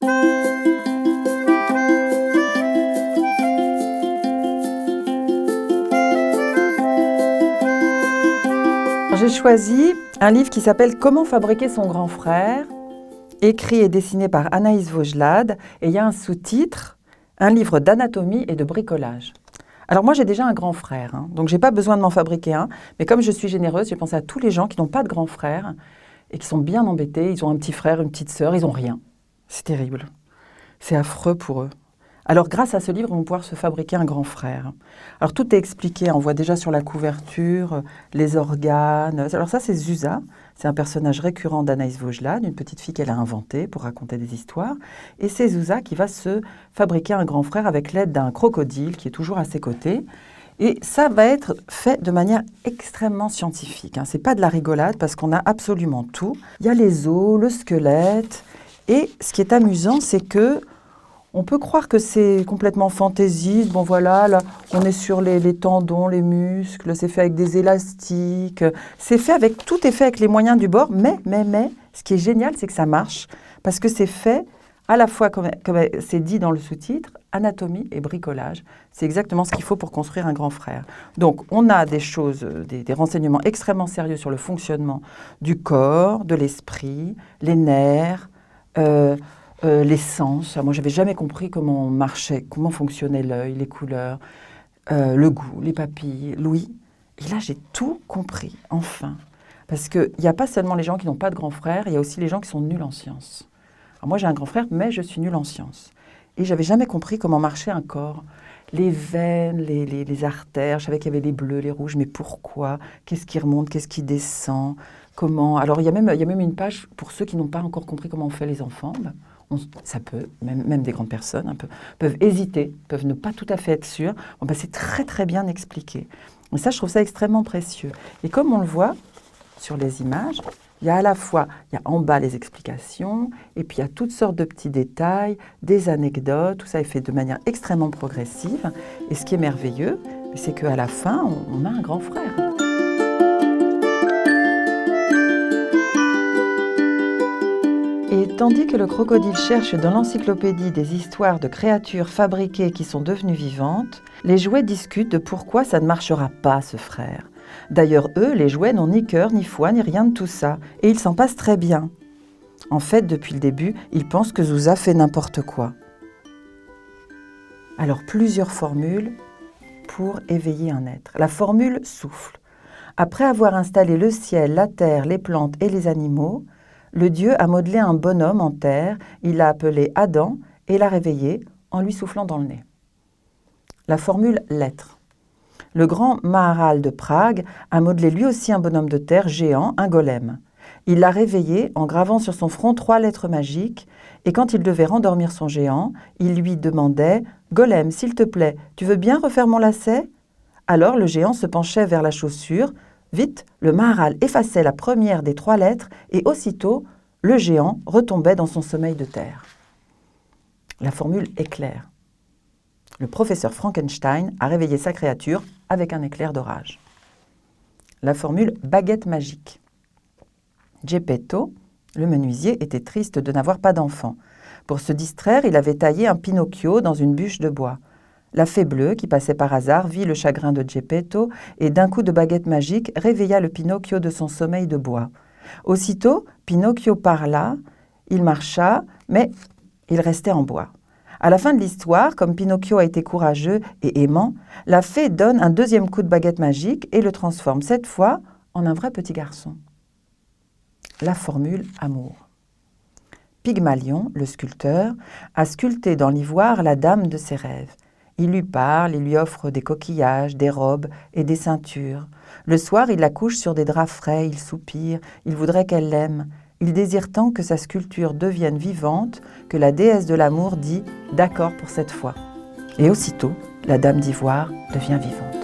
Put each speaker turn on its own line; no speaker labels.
J'ai choisi un livre qui s'appelle « Comment fabriquer son grand frère », écrit et dessiné par Anaïs Vaugelade, et il y a un sous-titre, un livre d'anatomie et de bricolage. Alors moi j'ai déjà un grand frère, donc j'ai pas besoin de m'en fabriquer un, mais comme je suis généreuse, j'ai pensé à tous les gens qui n'ont pas de grand frère et qui sont bien embêtés, ils ont un petit frère, une petite sœur, ils n'ont rien. C'est terrible, c'est affreux pour eux. Alors grâce à ce livre, ils vont pouvoir se fabriquer un grand frère. Alors tout est expliqué, on voit déjà sur la couverture les organes. Alors ça c'est Zuza, c'est un personnage récurrent d'Anaïs Vaugelade, une petite fille qu'elle a inventée pour raconter des histoires. Et c'est Zuza qui va se fabriquer un grand frère avec l'aide d'un crocodile qui est toujours à ses côtés. Et ça va être fait de manière extrêmement scientifique. C'est pas de la rigolade parce qu'on a absolument tout. Il y a les os, le squelette. Et ce qui est amusant, c'est que on peut croire que c'est complètement fantaisiste. Bon voilà, là, on est sur les tendons, les muscles, c'est fait avec des élastiques, c'est fait avec, tout est fait avec les moyens du bord, mais, ce qui est génial, c'est que ça marche, parce que c'est fait à la fois, comme c'est dit dans le sous-titre, anatomie et bricolage. C'est exactement ce qu'il faut pour construire un grand frère. Donc, on a des choses, des renseignements extrêmement sérieux sur le fonctionnement du corps, de l'esprit, les nerfs, les sens. Moi, j'avais jamais compris comment on marchait, comment fonctionnait l'œil, les couleurs, le goût, les papilles, l'ouïe. Et là, j'ai tout compris, enfin. Parce qu'il n'y a pas seulement les gens qui n'ont pas de grand frère, il y a aussi les gens qui sont nuls en sciences. Alors moi, j'ai un grand frère, mais je suis nulle en sciences. Et j'avais jamais compris comment marchait un corps. Les veines, les artères, je savais qu'il y avait les bleus, les rouges, mais pourquoi? Qu'est-ce qui remonte? Qu'est-ce qui descend? Comment? Alors, il y a même une page pour ceux qui n'ont pas encore compris comment on fait les enfants. Ça peut, même des grandes personnes, peuvent hésiter, peuvent ne pas tout à fait être sûrs. C'est très très bien expliqué. Et ça, je trouve ça extrêmement précieux. Et comme on le voit sur les images, il y a à la fois, il y a en bas les explications, et puis il y a toutes sortes de petits détails, des anecdotes, tout ça est fait de manière extrêmement progressive. Et ce qui est merveilleux, c'est qu'à la fin, on a un grand frère. Et tandis que le crocodile cherche dans l'encyclopédie des histoires de créatures fabriquées qui sont devenues vivantes, les jouets discutent de pourquoi ça ne marchera pas, ce frère. D'ailleurs, eux, les jouets, n'ont ni cœur, ni foi, ni rien de tout ça, et ils s'en passent très bien. En fait, depuis le début, ils pensent que Zuza fait n'importe quoi. Alors, plusieurs formules pour éveiller un être. La formule souffle. Après avoir installé le ciel, la terre, les plantes et les animaux, le Dieu a modelé un bonhomme en terre, il l'a appelé Adam et l'a réveillé en lui soufflant dans le nez. La formule lettre. Le grand Maharal de Prague a modelé lui aussi un bonhomme de terre géant, un golem. Il l'a réveillé en gravant sur son front 3 lettres magiques et quand il devait rendormir son géant, il lui demandait « Golem, s'il te plaît, tu veux bien refaire mon lacet ?» Alors le géant se penchait vers la chaussure. Vite, le Maharal effaçait la première des 3 lettres et aussitôt, le géant retombait dans son sommeil de terre. La formule est claire. Le professeur Frankenstein a réveillé sa créature avec un éclair d'orage. La formule baguette magique. Geppetto, le menuisier, était triste de n'avoir pas d'enfant. Pour se distraire, il avait taillé un Pinocchio dans une bûche de bois. La fée bleue, qui passait par hasard, vit le chagrin de Geppetto et d'un coup de baguette magique réveilla le Pinocchio de son sommeil de bois. Aussitôt, Pinocchio parla, il marcha, mais il restait en bois. À la fin de l'histoire, comme Pinocchio a été courageux et aimant, la fée donne un 2e coup de baguette magique et le transforme cette fois en un vrai petit garçon. La formule amour. Pygmalion, le sculpteur, a sculpté dans l'ivoire la dame de ses rêves. Il lui parle, il lui offre des coquillages, des robes et des ceintures. Le soir, il la couche sur des draps frais, il soupire, il voudrait qu'elle l'aime. Il désire tant que sa sculpture devienne vivante que la déesse de l'amour dit « d'accord pour cette fois ». Et aussitôt, la dame d'ivoire devient vivante.